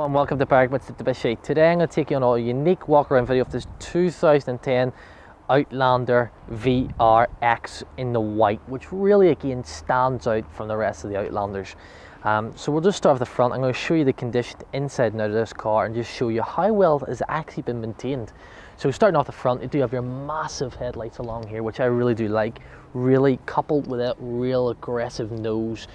and welcome to Mitsubishi. Today I'm going to take you on a unique walk around video of this 2010 Outlander VRX in the white, which really again stands out from the rest of the Outlanders. So we'll just start with the front. I'm going to show you the condition inside and out of this car and just show you how well it has actually been maintained. So starting off the front, you do have your massive headlights along here, which I really do like, really coupled with a real aggressive nose.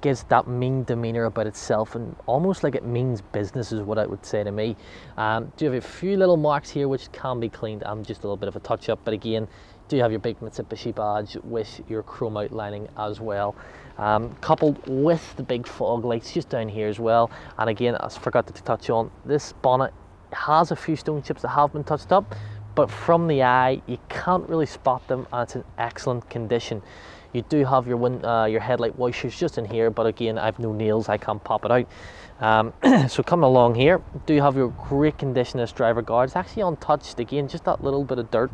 Gives that mean demeanor about itself, and almost like it means business is what I would say to me. Do you have a few little marks here which can be cleaned and just a little bit of a touch up, but again, do you have your big Mitsubishi badge with your chrome outlining as well, coupled with the big fog lights just down here as well. And again, I forgot to touch on, this bonnet has a few stone chips that have been touched up, but from the eye you can't really spot them, and it's in excellent condition. You do have your headlight washers just in here, but again, I've no nails, I can't pop it out. So coming along here, do you have your great condition as driver guard. It's actually untouched, again, just that little bit of dirt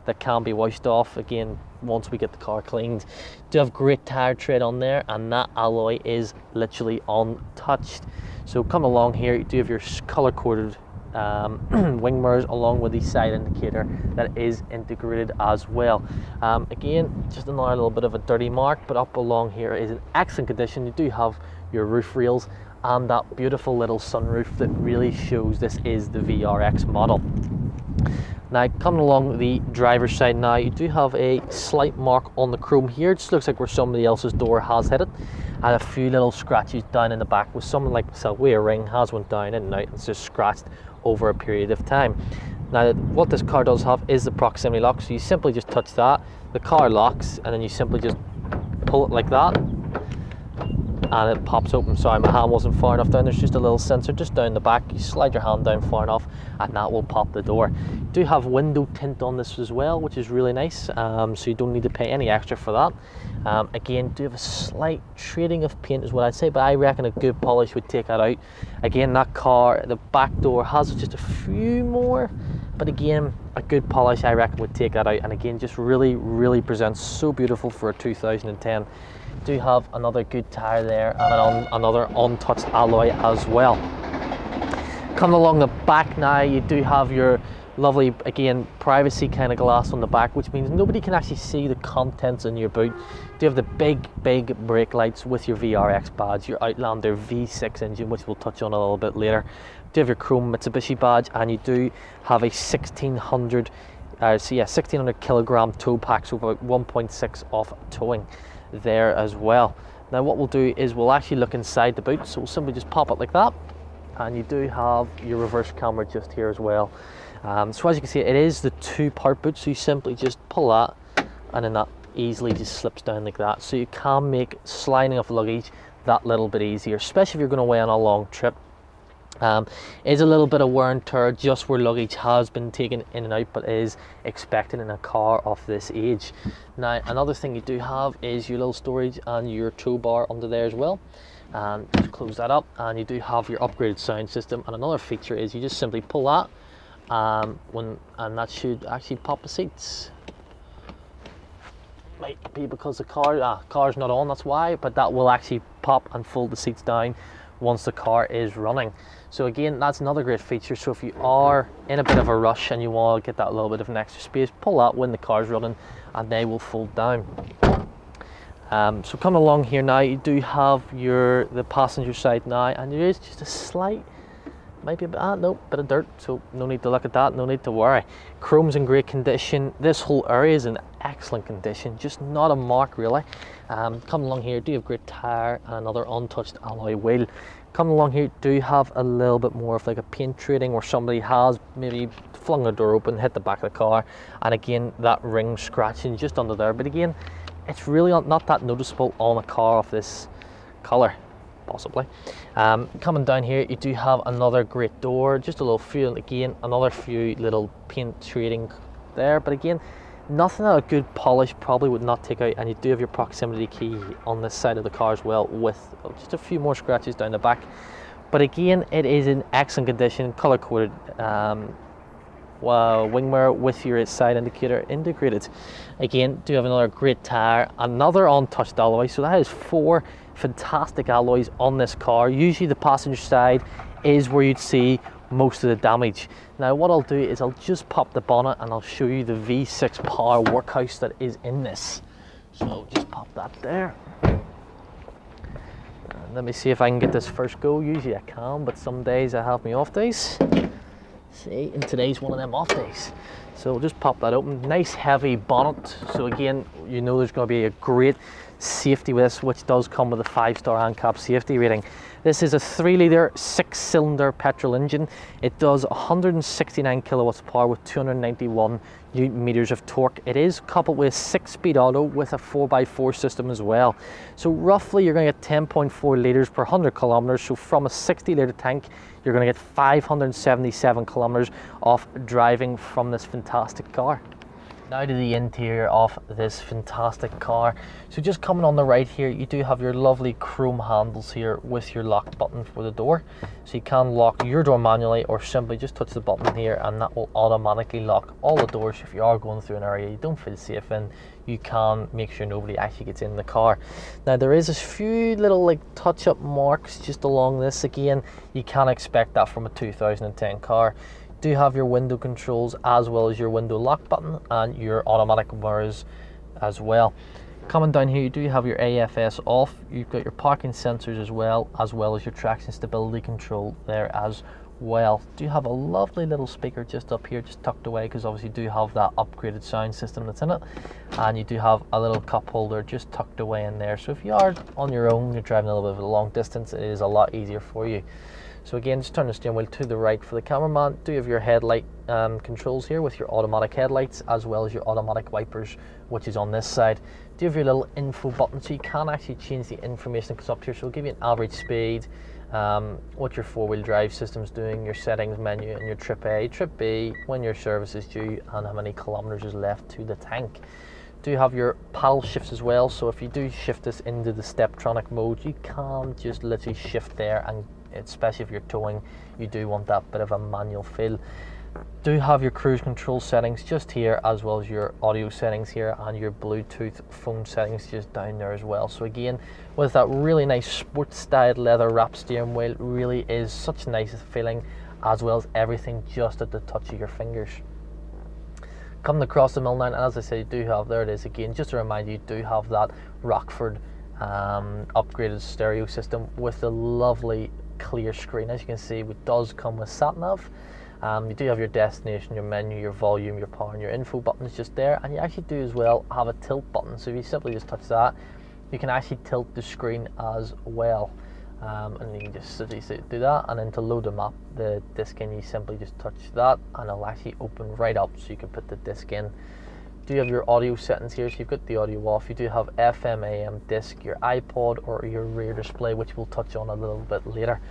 that can be washed off, again, once we get the car cleaned. Do have great tire tread on there, and that alloy is literally untouched. So come along here, you do have your color-coded wing mirrors along with the side indicator that is integrated as well. Again, just another little bit of a dirty mark, but up along here is in excellent condition. You do have your roof rails and that beautiful little sunroof that really shows this is the VRX model. Now coming along the driver's side, now you do have a slight mark on the chrome here. It just looks like where somebody else's door has hit it, and a few little scratches down in the back with someone like myself where a ring has went down in and out. It's just scratched over a period of time. Now what this car does have is the proximity lock, so you simply just touch that, the car locks, and then you simply just pull it like that and it pops open. Sorry, my hand wasn't far enough down. There's just a little sensor just down the back. You slide your hand down far enough and that will pop the door. You do have window tint on this as well, which is really nice, so you don't need to pay any extra for that. Again, do have a slight trading of paint is what I'd say, but I reckon a good polish would take that out. Again, that car, the back door has just a few more, but again, a good polish I reckon would take that out, and again, just really presents so beautiful for a 2010. Do have another good tire there and another untouched alloy as well. Coming along the back now, you do have your lovely, again, privacy kind of glass on the back, which means nobody can actually see the contents in your boot. Do have the big brake lights with your VRX badge, your Outlander V6 engine, which we'll touch on a little bit later. Do have your chrome Mitsubishi badge, and you do have a 1600 kilogram tow pack, so about 1.6 off towing there as well. Now what we'll do is we'll actually look inside the boot, so we'll simply just pop it like that, and you do have your reverse camera just here as well. So as you can see, it is the 2-part boot, so you simply just pull that and then that easily just slips down like that, so you can make sliding of luggage that little bit easier, especially if you're going away on a long trip. Is a little bit of wear and tear just where luggage has been taken in and out, but is expected in a car of this age. Now another thing you do have is your little storage and your tow bar under there as well, and just close that up, and you do have your upgraded sound system. And another feature is you just simply pull that and that should actually pop the seats. Might be because the car's not on, that's why, but that will actually pop and fold the seats down once the car is running. So again, that's another great feature. So if you are in a bit of a rush and you want to get that little bit of an extra space, pull that when the car's running and they will fold down. So come along here now, you do have the passenger side now, and there is just a slight, might be a bit, bit of dirt, so no need to look at that, no need to worry. Chrome's in great condition. This whole area is in excellent condition, just not a mark really. Come along here, do you have great tire and another untouched alloy wheel. Come along here, do you have a little bit more of like a paint trading where somebody has maybe flung the door open, hit the back of the car, and again that ring scratching just under there, but again it's really not that noticeable on a car of this color. Possibly. Coming down here, you do have another great door, just a little few, again another few little paint trading there, but again nothing that a good polish probably would not take out. And you do have your proximity key on this side of the car as well, with just a few more scratches down the back, but again it is in excellent condition, color coded wing mirror with your side indicator integrated. Again, do have another great tire, another untouched alloy, so that is 4 fantastic alloys on this car. Usually the passenger side is where you'd see most of the damage. Now what I'll do is I'll just pop the bonnet and I'll show you the V6 power workhouse that is in this. So I'll just pop that there. Let me see if I can get this first go. Usually I can, but some days I have me off days. See, and today's one of them off days. So we'll just pop that open. Nice heavy bonnet. So again, you know there's going to be a great safety with this, which does come with a 5-star ANCAP safety rating. This is a 3-litre 6-cylinder petrol engine. It does 169 kilowatts of power with 291 newton meters of torque. It is coupled with a 6-speed auto with a 4x4 system as well. So roughly you're going to get 10.4 litres per 100 kilometers. So from a 60-litre tank, you're going to get 577 kilometers off driving from this fantastic car. Now to the interior of this fantastic car. So just coming on the right here, you do have your lovely chrome handles here with your lock button for the door. So you can lock your door manually or simply just touch the button here and that will automatically lock all the doors. If you are going through an area you don't feel safe in, you can make sure nobody actually gets in the car. Now there is a few little like touch-up marks just along this. Again, you can't expect that from a 2010 car. Do have your window controls as well as your window lock button and your automatic mirrors as well. Coming down here, you do have your AFS off. You've got your parking sensors as well as your traction stability control there as well. Do have a lovely little speaker just up here, just tucked away, because obviously you do have that upgraded sound system that's in it, and you do have a little cup holder just tucked away in there. So if you are on your own, you're driving a little bit of a long distance, it is a lot easier for you. So again, just turn the steering wheel to the right for the cameraman. Do have your headlight controls here with your automatic headlights as well as your automatic wipers, which is on this side. Do have your little info button, so you can actually change the information that comes up here. So it'll give you an average speed, what your 4-wheel drive system's doing, your settings menu, and your trip A, trip B, when your service is due, and how many kilometers is left to the tank. Do have your paddle shifts as well, so if you do shift this into the Steptronic mode, you can just literally shift there, and especially if you're towing, you do want that bit of a manual feel. Do have your cruise control settings just here, as well as your audio settings here, and your Bluetooth phone settings just down there as well. So again, with that really nice sports style leather wrap steering wheel, really is such a nice feeling, as well as everything just at the touch of your fingers. Coming across the middle now, and as I say, you do have, there it is again, just to remind you, you do have that Rockford upgraded stereo system with the lovely clear screen. As you can see, it does come with sat nav. You do have your destination, your menu, your volume, your power, and your info buttons just there, and you actually do as well have a tilt button. So if you simply just touch that, you can actually tilt the screen as well. And you can just do that, and then to load the map, the disc in, you simply just touch that and it'll actually open right up so you can put the disc in. Do you have your audio settings here? So you've got the audio off. You do have FM, AM, disc, your iPod, or your rear display, which we'll touch on a little bit later.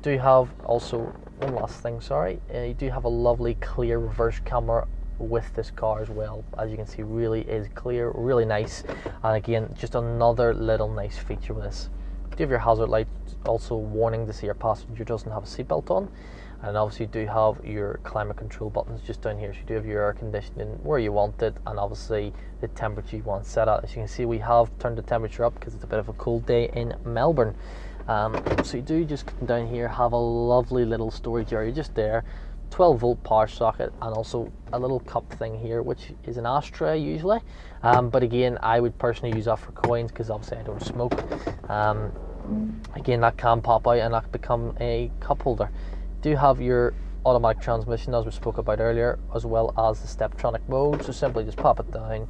Do you have also, one last thing, sorry, you do have a lovely clear reverse camera with this car as well. As you can see, really is clear, really nice, and again, just another little nice feature with this. Do you have your hazard light, also warning to see your passenger doesn't have a seatbelt on, and obviously you do have your climate control buttons just down here. So you do have your air conditioning where you want it, and obviously the temperature you want set at. As you can see, we have turned the temperature up because it's a bit of a cold day in Melbourne. So you do just come down here, have a lovely little storage area just there, 12-volt power socket, and also a little cup thing here, which is an ashtray usually, but again, I would personally use that for coins because obviously I don't smoke. Again, that can pop out and that can become a cup holder. Do have your automatic transmission, as we spoke about earlier, as well as the Steptronic mode. So simply just pop it down,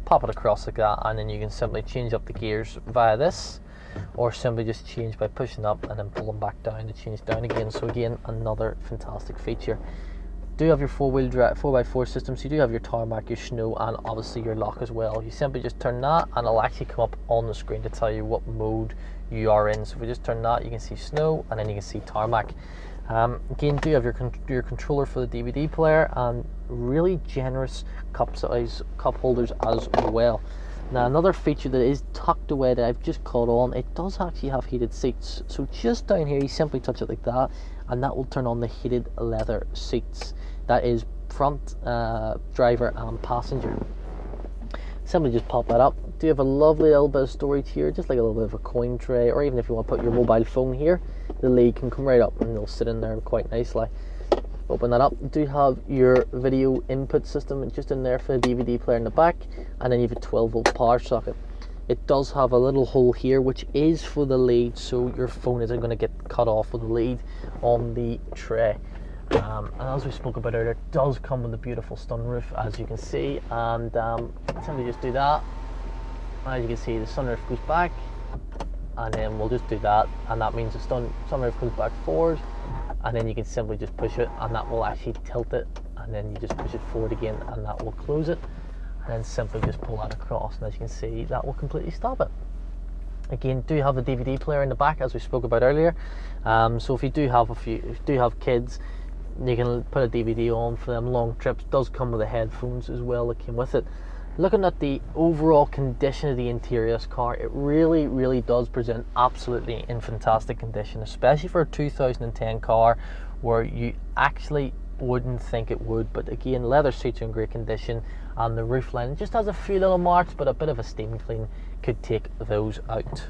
pop it across like that, and then you can simply change up the gears via this, or simply just change by pushing up and then pulling back down to change down again. So again, another fantastic feature. Do have your 4-wheel drive 4x4 system, so you do have your tarmac, your snow, and obviously your lock as well. You simply just turn that and it'll actually come up on the screen to tell you what mode you are in. So if we just turn that, you can see snow and then you can see tarmac. Again, do you have your controller for the DVD player, and really generous cup holders as well. Now, another feature that is tucked away that I've just caught on, it does actually have heated seats. So just down here, you simply touch it like that, and that will turn on the heated leather seats. That is front driver and passenger. Simply just pop that up. Do you have a lovely little bit of storage here, just like a little bit of a coin tray, or even if you want to put your mobile phone here, the lead can come right up and it'll sit in there quite nicely. Open that up, you do have your video input system just in there for the DVD player in the back, and then you have a 12-volt power socket. It does have a little hole here which is for the lead, so your phone isn't going to get cut off with the lead on the tray. And as we spoke about earlier, it does come with a beautiful sunroof, as you can see, and simply just do that. As you can see, the sunroof goes back, and then we'll just do that, and that means the sunroof goes back forward, and then you can simply just push it and that will actually tilt it, and then you just push it forward again and that will close it, and then simply just pull that across, and as you can see, that will completely stop it. Again, do have a DVD player in the back, as we spoke about earlier, so if you do have kids, you can put a DVD on for them long trips. It does come with the headphones as well that came with it. Looking at the overall condition of the interior of this car, it really does present absolutely in fantastic condition, especially for a 2010 car where you actually wouldn't think it would. But again, leather seats are in great condition, and the roof line just has a few little marks, but a bit of a steam clean could take those out.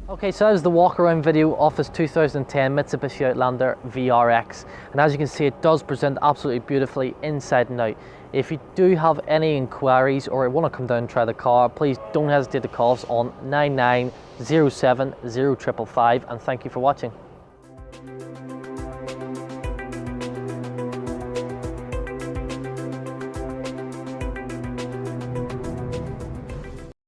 Okay, so that is the walk around video of this 2010 Mitsubishi Outlander VRX, and as you can see, it does present absolutely beautifully inside and out. If you do have any inquiries or want to come down and try the car, please don't hesitate to call us on 9907 0555, and thank you for watching.